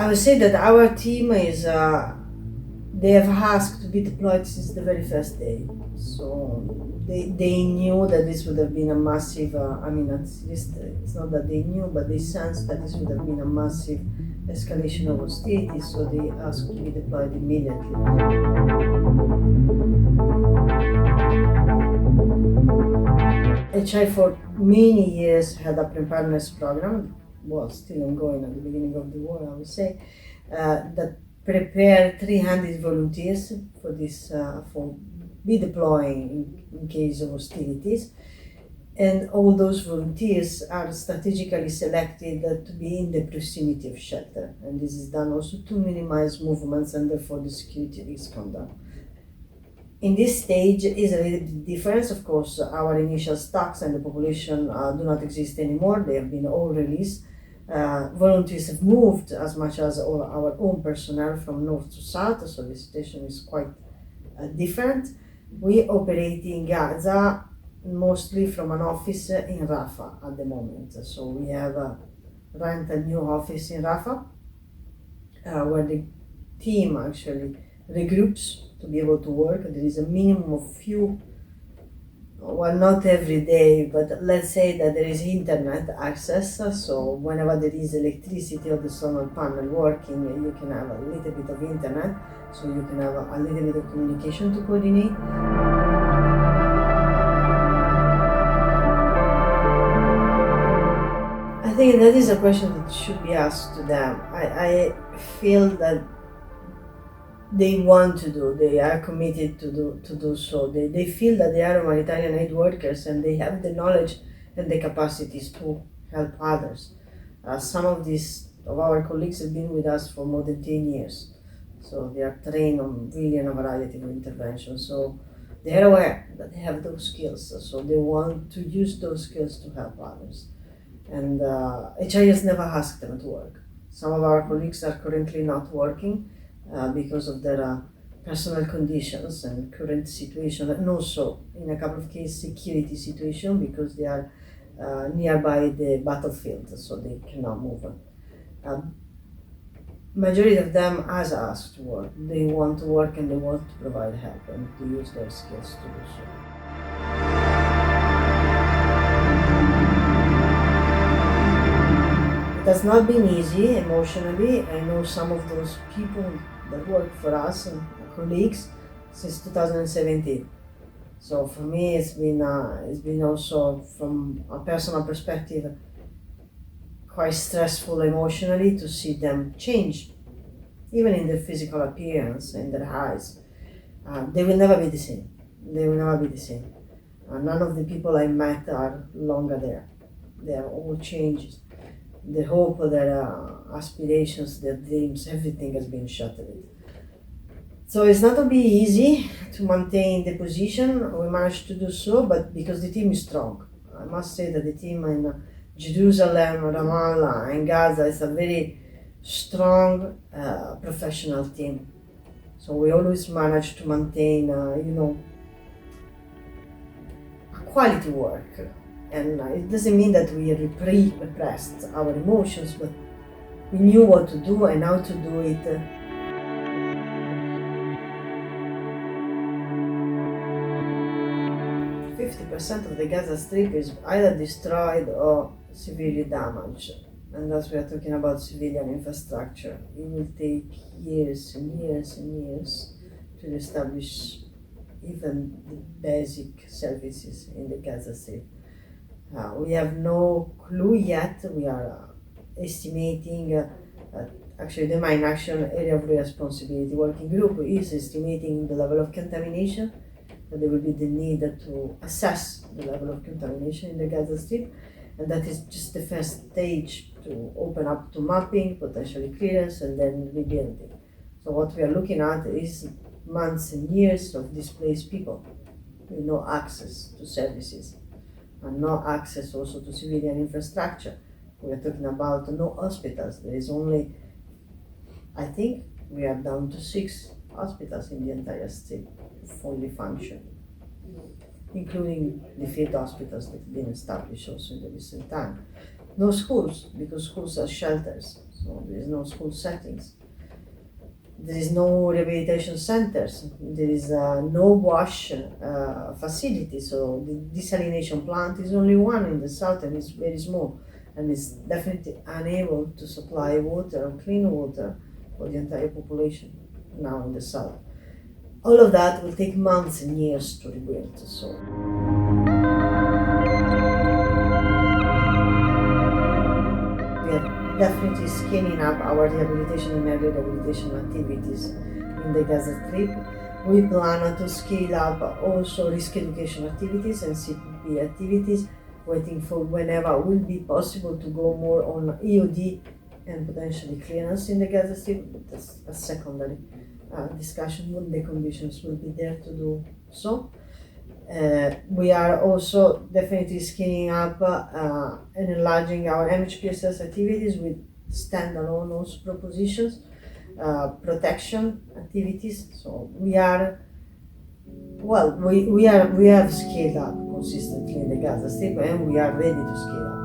I would say that our team is, they have asked to be deployed since the very first day. So they knew that this would have been a massive, at least it's not that they knew, but they sensed that this would have been a massive escalation of hostilities, so they asked to be deployed immediately. HI for many years had a preparedness program, well, still ongoing at the beginning of the war, I would say, that prepared 300 volunteers for this, for be deploying in case of hostilities. And all those volunteers are strategically selected to be in the proximity of shelter. And this is done also to minimize movements and therefore the security risk come down. In this stage is a little bit different. Of course, our initial stocks and the population do not exist anymore. They have been all released. Volunteers have moved as much as all our own personnel from north to south, so the situation is quite different. We operate in Gaza mostly from an office in Rafah at the moment. So we have rent a new office in Rafah where the team actually regroups to be able to work. There is a minimum of few, well, not every day, but let's say that there is internet access. So whenever there is electricity or the solar panel working, you can have a little bit of internet, so you can have a little bit of communication to coordinate. I think that is a question that should be asked to them. I feel that they want to do, they are committed to do so. They feel that they are humanitarian aid workers and they have the knowledge and the capacities to help others. Some of our colleagues have been with us for more than 10 years. So they are trained on really a variety of interventions. So they are aware that they have those skills. So they want to use those skills to help others. And HI has never asked them to work. Some of our colleagues are currently not working because of their personal conditions and current situation, and also in a couple of cases security situation because they are nearby the battlefield, so they cannot move. Majority of them has asked to work. They want to work and they want to provide help and to use their skills to do so. It has not been easy emotionally. I know some of those people that work for us and colleagues since 2017. So for me, it's been also from a personal perspective quite stressful emotionally to see them change, even in their physical appearance and their eyes. They will never be the same. They will never be the same. None of the people I met are longer there. They are all changed. The hope, their aspirations, their dreams, everything has been shattered. So it's not going to be easy to maintain the position. We managed to do so, but because the team is strong. I must say that the team in Jerusalem, Ramallah, and Gaza is a very strong, professional team. So we always manage to maintain, a quality work. And it doesn't mean that we repressed our emotions, but we knew what to do and how to do it. 50% of the Gaza Strip is either destroyed or severely damaged. And as we are talking about civilian infrastructure, it will take years and years and years to establish even the basic services in the Gaza Strip. We have no clue yet. We are estimating, actually the Mine Action Area of Responsibility Working Group is estimating the level of contamination, that there will be the need to assess the level of contamination in the Gaza Strip, and that is just the first stage to open up to mapping, potentially clearance, and then rebuilding. So what we are looking at is months and years of displaced people with no access to services and no access also to civilian infrastructure. We are talking about no hospitals. There is only, I think, we are down to 6 hospitals in the entire state fully function, including the field hospitals that have been established also in the recent time. No schools, because schools are shelters. So there is no school settings. There is no rehabilitation centers. There is no wash facility. So the desalination plant is only one in the south and it's very small. And it's definitely unable to supply water or clean water for the entire population now in the south. All of that will take months and years to rebuild. So we are definitely scaling up our rehabilitation and early rehabilitation activities in the Gaza Strip. We plan to scale up also risk education activities and CPP activities, waiting for whenever will be possible to go more on EOD and potentially clearance in the Gaza Strip, but that's a secondary discussion when the conditions will be there to do so. We are also definitely scaling up and enlarging our MHPSS activities with standalone also propositions, protection activities. So we have scaled up consistently in the Gaza Strip and we are ready to scale up.